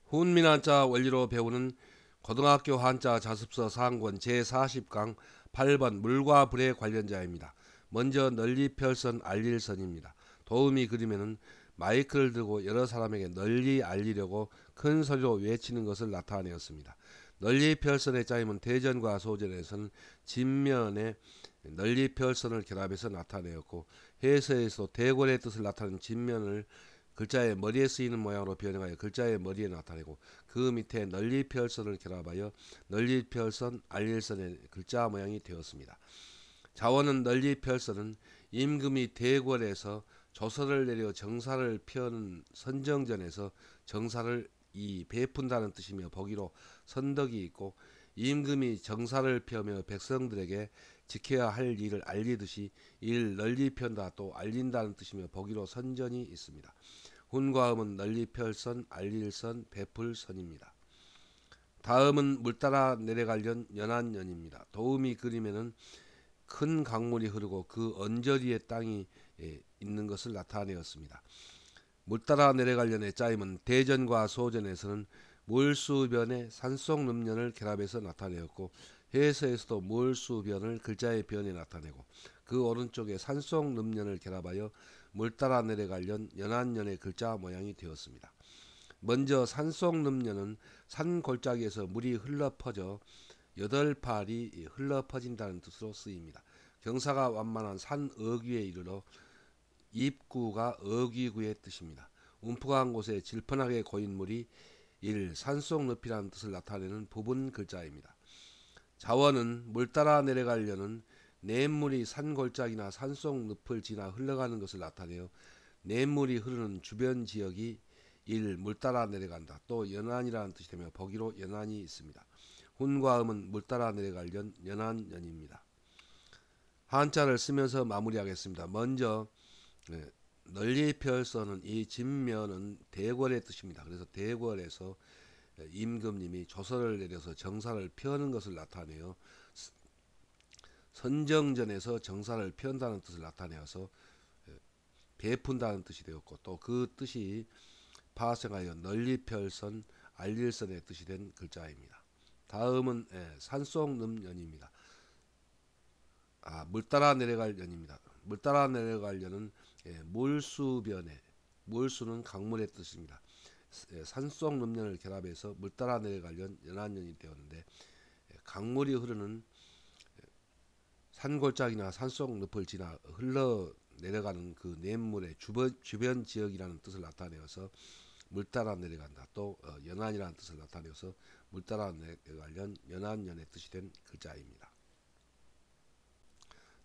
훈민 한자 원리로 배우는 고등학교 한자 자습서 상권 제40강 8번 물과 불의 관련자입니다. 먼저 널리 펼선 알릴선입니다. 도우미 그림에는 마이크를 들고 여러 사람에게 널리 알리려고 큰 소리로 외치는 것을 나타내었습니다. 널리 펼선의 짜임은 대전과 소전에서는 진면에 널리 펼선을 결합해서 나타내었고, 해서에서 대궐의 뜻을 나타내는 진면을 글자의 머리에 쓰이는 모양으로 변형하여 글자의 머리에 나타내고, 그 밑에 널리 펼선을 결합하여 널리 펼선 알릴선의 글자 모양이 되었습니다. 자원은 널리 펼선은 임금이 대궐에서 조서를 내려 정사를 펴는 선정전에서 정사를 베푼다는 뜻이며, 보기로 선덕이 있고, 임금이 정사를 펴며 백성들에게 지켜야 할 일을 알리듯이 이를 널리 편다 또 알린다는 뜻이며, 보기로 선전이 있습니다. 훈과 음은 널리 펼선, 알릴선, 베풀선입니다. 다음은 물 따라 내려가련 연안연입니다. 도우미 그림에는 큰 강물이 흐르고 그 언저리에 땅이 있는 것을 나타내었습니다. 물 따라 내려가련의 짜임은 대전과 소전에서는 물수변에 산속름년을 결합해서 나타내었고, 해서에서도 물수변을 글자의 변에 나타내고, 그 오른쪽에 산속름년을 결합하여 물 따라 내려가련 연안연의 글자 모양이 되었습니다. 먼저 산속름년은 산 골짜기에서 물이 흘러 퍼져 여덟 팔이 흘러 퍼진다는 뜻으로 쓰입니다. 경사가 완만한 산 어귀에 이르러 입구가 어귀구의 뜻입니다. 움푹한 곳에 질펀하게 고인 물이 산속 늪이라는 뜻을 나타내는 부분 글자입니다. 자원은 물 따라 내려가려는 냇물이 산골짜기나 산속 늪을 지나 흘러가는 것을 나타내어 냇물이 흐르는 주변 지역이 물 따라 내려간다 또 연안이라는 뜻이 되며, 보기로 연안이 있습니다. 훈과 음은 물 따라 내려가련 연안연입니다. 한자를 쓰면서 마무리하겠습니다. 먼저 널리 펼선은 이 진면은 대궐의 뜻입니다. 그래서 대궐에서 임금님이 조서를 내려서 정사를 펴는 것을 나타내어 선정전에서 정사를 편다는 뜻을 나타내어서 베푼다는 뜻이 되었고, 또 그 뜻이 파생하여 널리 펼선 알릴선의 뜻이 된 글자입니다. 다음은 산속름연입니다. 물 따라 내려갈 연입니다. 물 따라 내려갈 연은 물수변에, 물수는 강물의 뜻입니다. 산속 름년을 결합해서 물 따라 내려갈 연, 연안연이 되었는데, 강물이 흐르는 산골짜기나 산속 늪을 지나 흘러 내려가는 그 냇물의 주변 지역이라는 뜻을 나타내어서 물 따라 내려간다 또 연안이라는 뜻을 나타내어서 물 따라 내려갈 연, 연안연의 뜻이 된 글자입니다.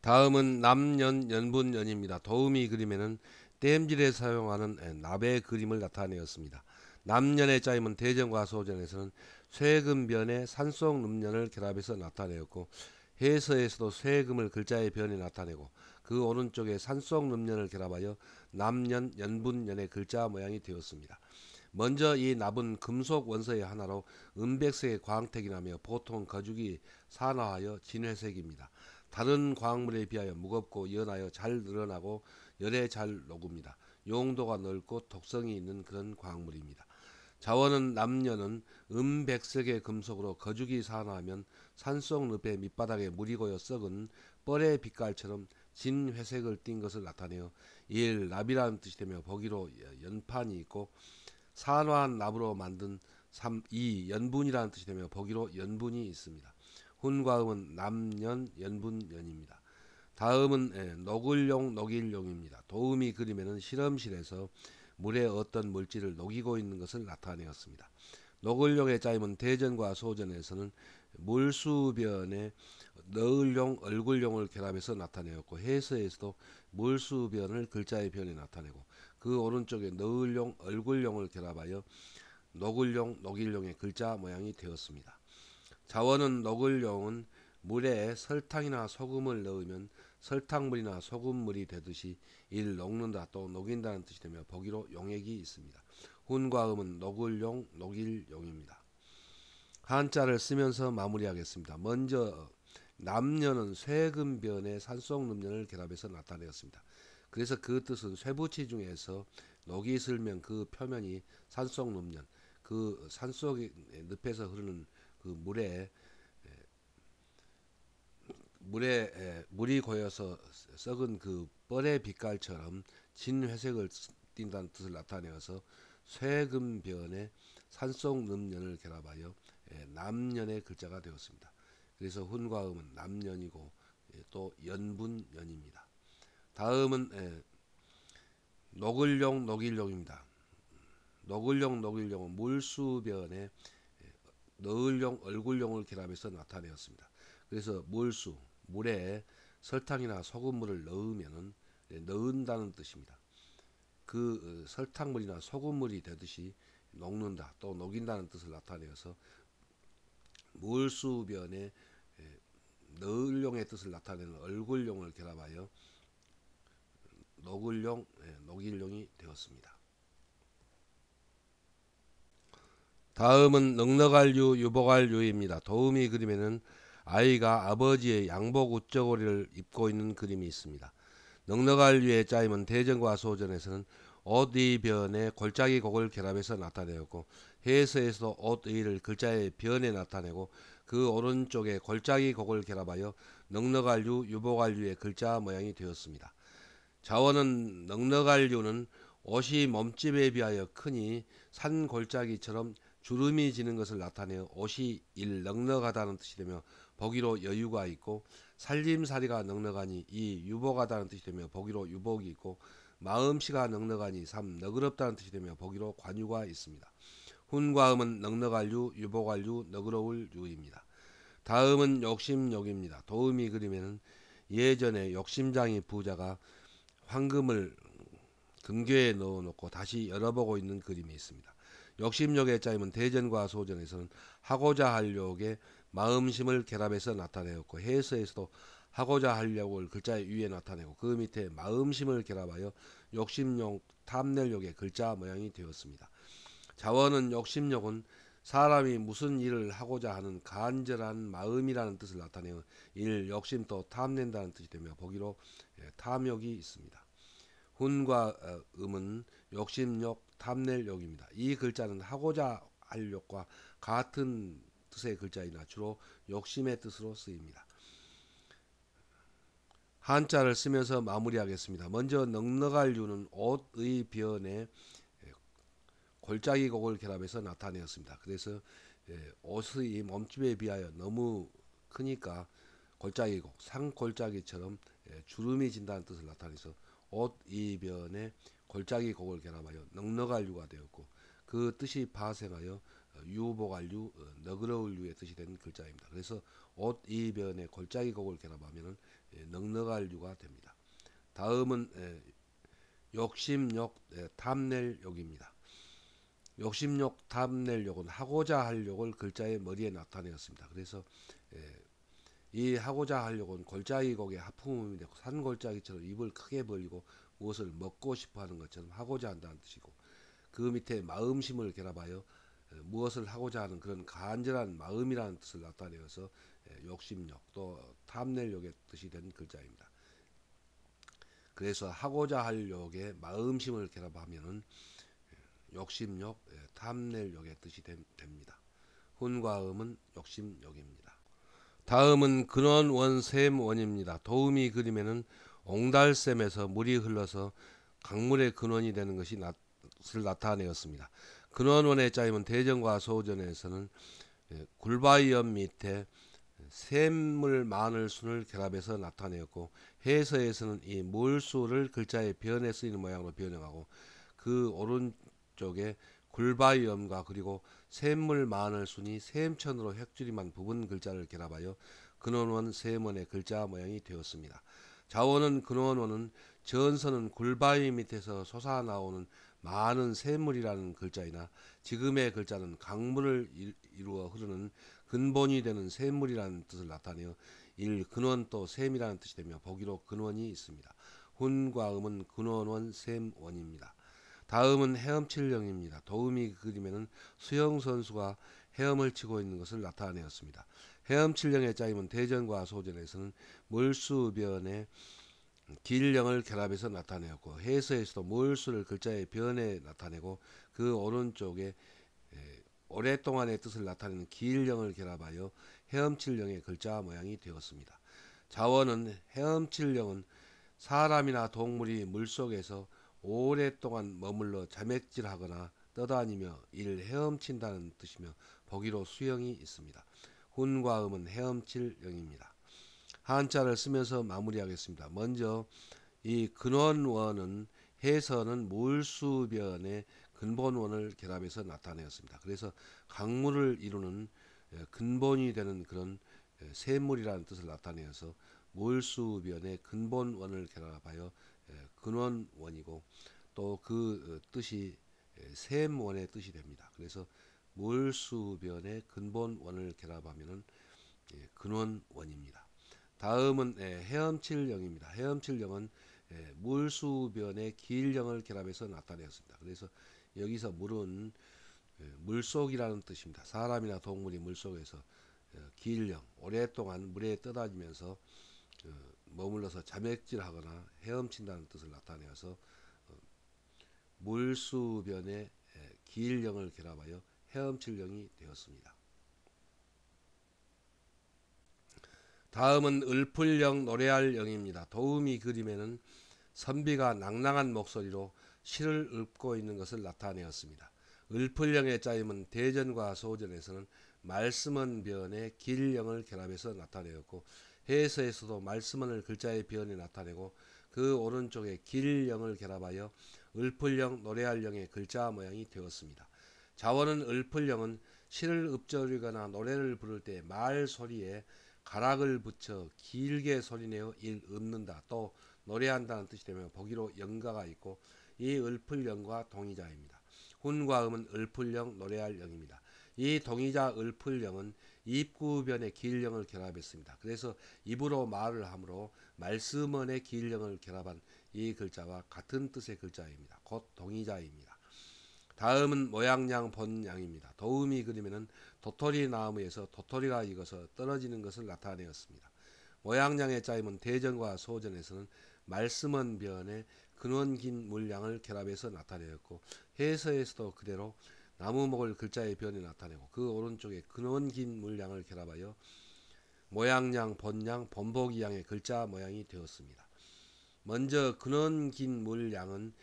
다음은 남연, 연분연입니다. 도우미 그림에는 땜질에 사용하는 납의 그림을 나타내었습니다. 남연의 짜임은 대전과 소전에서는 쇠금변에 산속 름년을 결합해서 나타내었고, 해서에서도 쇠금을 글자의 변에 나타내고, 그 오른쪽에 산속 름년을 결합하여 남연, 연분연의 글자 모양이 되었습니다. 먼저 이 납은 금속 원소의 하나로 은백색의 광택이 나며 보통 거죽이 산화하여 진회색입니다. 다른 광물에 비하여 무겁고 연하여 잘 늘어나고 열에 잘 녹습니다. 용도가 넓고 독성이 있는 그런 광물입니다. 자원은 남녀는 은백색의 금속으로 거죽이 산화하면 산속 늪의 밑바닥에 물이 고여 썩은 뻘의 빛깔처럼 진회색을 띤 것을 나타내어 납이라는 뜻이 되며, 보기로 연판이 있고, 산화한 납으로 만든 연분이라는 뜻이 되며, 보기로 연분이 있습니다. 훈과 음은 남연, 연분연입니다. 다음은 녹을용, 녹일용입니다. 도우미 그림에는 실험실에서 물에 어떤 물질을 녹이고 있는 것을 나타내었습니다. 녹을용의 짜임은 대전과 소전에서는 물수변에 너을용, 얼굴용을 결합해서 나타내었고, 해서에서도 물수변을 글자의 변에 나타내고, 그 오른쪽에 너을용, 얼굴용을 결합하여 녹을용, 녹일용의 글자 모양이 되었습니다. 자원은 녹을용은 물에 설탕이나 소금을 넣으면 설탕물이나 소금물이 되듯이 이를 녹는다 또 녹인다는 뜻이 되며, 보기로 용액이 있습니다. 훈과 음은 녹을용, 녹일용입니다. 한자를 쓰면서 마무리하겠습니다. 먼저 남녀는 쇠금변에 산속름년을 결합해서 나타내었습니다. 그래서 그 뜻은 쇠붙이 중에서 녹이 슬면 그 표면이 산속름년, 그 산속의 늪에서 흐르는 그 물이 고여서 썩은 그 뻘의 빛깔처럼 진회색을 띈다는 뜻을 나타내어서 쇠금변에 산속 늪년을 결합하여 남년의 글자가 되었습니다. 그래서 훈과 음은 남년이고 또 연분연입니다. 다음은 녹을용 녹일용입니다. 녹을용은 물수변에 너을용 얼굴용을 결합해서 나타내었습니다. 그래서 물에 설탕이나 소금물을 넣으면은 넣은다는 뜻입니다. 그 설탕물이나 소금물이 되듯이 녹는다 또 녹인다는 뜻을 나타내어서 물수변에 너을용의 뜻을 나타내는 얼굴용을 결합하여 녹을용, 녹일용이 되었습니다. 다음은 넉넉할유, 유복할유입니다. 도우미 그림에는 아이가 아버지의 양복 웃저고리를 입고 있는 그림이 있습니다. 넉넉할유의 짜임은 대전과 소전에서는 옷의 골짜기 곡을 결합해서 나타내었고 해서에서도 옷의를 글자의 변에 나타내고 그 오른쪽에 골짜기 곡을 결합하여 넉넉할유, 유복할유의 글자 모양이 되었습니다. 자원은 넉넉할유는 옷이 몸집에 비하여 크니 산 골짜기처럼 주름이 지는 것을 나타내어 옷이 넉넉하다는 뜻이 되며 보기로 여유가 있고 살림살이가 넉넉하니 이 유복하다는 뜻이 되며 보기로 유복이 있고 마음씨가 넉넉하니 너그럽다는 뜻이 되며 보기로 관유가 있습니다. 훈과 음은 넉넉할유, 유복할유, 너그러울 유입니다. 다음은 욕심욕입니다. 도우미 그림에는 예전에 욕심장이 부자가 황금을 금괴에 넣어놓고 다시 열어보고 있는 그림이 있습니다. 욕심욕의 짜임은 대전과 소전에서는 하고자 할 욕에 마음심을 결합해서 나타내었고 해서에서도 하고자 할 욕을 글자 위에 나타내고 그 밑에 마음심을 결합하여 욕심욕, 탐낼욕의 글자 모양이 되었습니다. 자원은 욕심욕은 사람이 무슨 일을 하고자 하는 간절한 마음이라는 뜻을 나타내어 욕심 또 탐낸다는 뜻이 되며 보기로 탐욕이 있습니다. 훈과 음은 욕심욕, 탐낼욕입니다. 이 글자는 하고자 할 욕과 같은 뜻의 글자이나 주로 욕심의 뜻으로 쓰입니다. 한자를 쓰면서 마무리하겠습니다. 먼저 넉넉할 유는 옷의 변에 골짜기 곡을 결합해서 나타내었습니다. 그래서 옷의 몸집에 비하여 너무 크니까 골짜기 곡, 산골짜기처럼 주름이 진다는 뜻을 나타내서 옷 이변에 골짜기 곡을 결합하여 넉넉할 유가 되었고 그 뜻이 파생하여 유복할 유, 너그러울 유의 뜻이 된 글자입니다. 그래서 옷 이변에 골짜기 곡을 결합하면 넉넉할 유가 됩니다. 다음은 욕심욕, 탐낼욕입니다. 욕심욕, 탐낼욕은 하고자 할 욕을 글자의 머리에 나타내었습니다. 그래서 이 하고자 할 욕은 골짜기 곡의 하품음이 되고 산골짜기처럼 입을 크게 벌리고 무엇을 먹고 싶어하는 것처럼 하고자 한다는 뜻이고 그 밑에 마음심을 결합하여 무엇을 하고자 하는 그런 간절한 마음이라는 뜻을 나타내어서 욕심욕 또 탐낼욕의 뜻이 된 글자입니다. 그래서 하고자 할 욕에 마음심을 결합하면은 욕심욕, 탐낼욕의 뜻이 됩니다. 훈과 음은 욕심욕입니다. 다음은 근원원 샘원입니다. 도우미 그림에는 옹달샘에서 물이 흘러서 강물의 근원이 되는 것을 나타내었습니다. 근원원의 짜임은 대전과 소전에서는 굴바위엄 밑에 샘물 마늘순을 결합해서 나타내었고 해서에서는 이 물수를 글자의 변에 쓰이는 모양으로 변형하고 그 오른쪽에 굴바위엄과 그리고 샘물 마늘순이 샘천으로 획줄임한 부분 글자를 결합하여 근원원 샘원의 글자 모양이 되었습니다. 자원은 근원원은 전서는 굴바위 밑에서 솟아나오는 많은 샘물이라는 글자이나 지금의 글자는 강물을 이루어 흐르는 근본이 되는 샘물이라는 뜻을 나타내어 근원 또 샘이라는 뜻이 되며 보기로 근원이 있습니다. 훈과 음은 근원원 샘원입니다. 다음은 헤엄칠령입니다. 도우미 그림에는 수영선수가 헤엄을 치고 있는 것을 나타내었습니다. 헤엄칠령의 짜임은 대전과 소전에서는 물수변에 길령을 결합해서 나타내었고 해서에서도 물수를 글자의 변에 나타내고 그 오른쪽에 오랫동안의 뜻을 나타내는 기일령을 결합하여 헤엄칠령의 글자 모양이 되었습니다. 자원은 헤엄칠령은 사람이나 동물이 물속에서 오랫동안 머물러 자맥질하거나 떠다니며 이를 헤엄친다는 뜻이며 보기로 수형이 있습니다. 훈과 음은 헤엄칠령입니다. 한자를 쓰면서 마무리하겠습니다. 먼저 이 근원원은 해서는 물수변의 근본원을 결합해서 나타내었습니다. 그래서 강물을 이루는 근본이 되는 그런 샘물이라는 뜻을 나타내어서 물수변의 근본원을 결합하여 근원원이고 또 그 뜻이 샘원의 뜻이 됩니다. 그래서 물수변의 근본원을 결합하면은 근원원입니다. 다음은 헤엄칠령입니다. 헤엄칠령은 물수변의 기일령을 결합해서 나타내었습니다. 그래서 여기서 물은 물속이라는 뜻입니다. 사람이나 동물이 물속에서 기일령 오랫동안 물에 떠다니면서 머물러서 자맥질하거나 헤엄친다는 뜻을 나타내어서 물수변의 기일령을 결합하여 헤엄칠령이 되었습니다. 다음은 을풀령 노래할령입니다. 도우미 그림에는 선비가 낭낭한 목소리로 시를 읊고 있는 것을 나타내었습니다. 을풀령의 짜임은 대전과 소전에서는 말씀은 변의 길령을 결합해서 나타내었고 해서에서도 말씀은을 글자의 변에 나타내고 그 오른쪽에 길령을 결합하여 을풀령 노래할령의 글자 모양이 되었습니다. 자원은 을풀령은 시를 읊조리거나 노래를 부를 때 말 소리에 가락을 붙여 길게 소리내어 읊는다 또 노래한다는 뜻이 되며 보기로 영가가 있고 이 을풀령과 동의자입니다. 훈과 음은 을풀령 노래할 영입니다. 이 동의자 을풀령은 입구변의 기일령을 결합했습니다. 그래서 입으로 말을 하므로 말씀원의 기일령을 결합한 이 글자와 같은 뜻의 글자입니다. 곧 동의자입니다. 다음은 모양양 본양입니다. 도우미 그림에는 도토리 나무에서 도토리가 익어서 떨어지는 것을 나타내었습니다. 모양양의 짜임은 대전과 소전에서는 말씀은 변에 근원긴 물량을 결합해서 나타내었고 해서에서도 그대로 나무목을 글자의 변에 나타내고 그 오른쪽에 근원긴 물량을 결합하여 모양양 본양 본보기양의 글자 모양이 되었습니다. 먼저 근원긴 물량은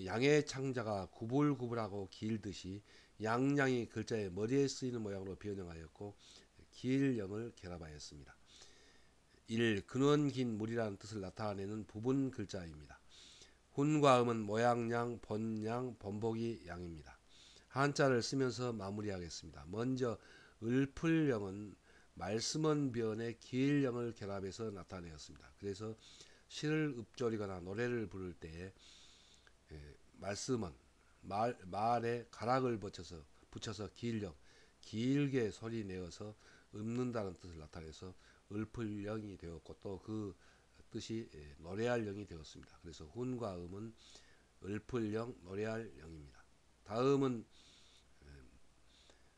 양의 창자가 구불구불하고 길듯이 양양이 글자의 머리에 쓰이는 모양으로 변형하였고 길령을 결합하였습니다. 1. 근원긴 물이라는 뜻을 나타내는 부분 글자입니다. 훈과 음은 모양양, 본양, 본보기 양입니다. 한자를 쓰면서 마무리하겠습니다. 먼저 을풀령은 말씀은 변의 기일령을 결합해서 나타내었습니다. 그래서 시를 읊조리거나 노래를 부를 때에 말씀은 말에 가락을 붙여서 기일령 길게 소리 내어서 읊는다는 뜻을 나타내서 을풀령이 되었고 또 그 뜻이 노래할 영이 되었습니다. 그래서 훈과 음은 을풀령 노래할 영입니다. 다음은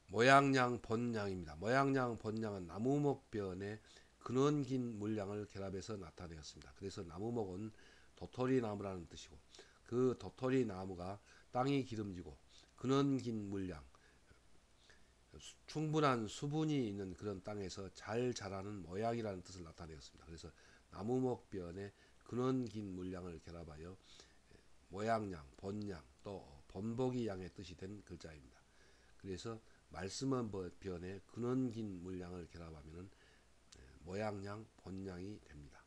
모양양 본양입니다. 모양양 본양은 나무목변에 근원긴 물량을 결합해서 나타내었습니다. 그래서 나무목은 도토리 나무라는 뜻이고 그 도토리 나무가 땅이 기름지고 근원긴 물량 충분한 수분이 있는 그런 땅에서 잘 자라는 모양이라는 뜻을 나타내었습니다. 그래서 나무목변에 근원긴 물량을 결합하여 모양양, 본양, 또 본보기 양의 뜻이 된 글자입니다. 그래서 말씀은 변에 근원긴 물량을 결합하면 모양양, 본양이 됩니다.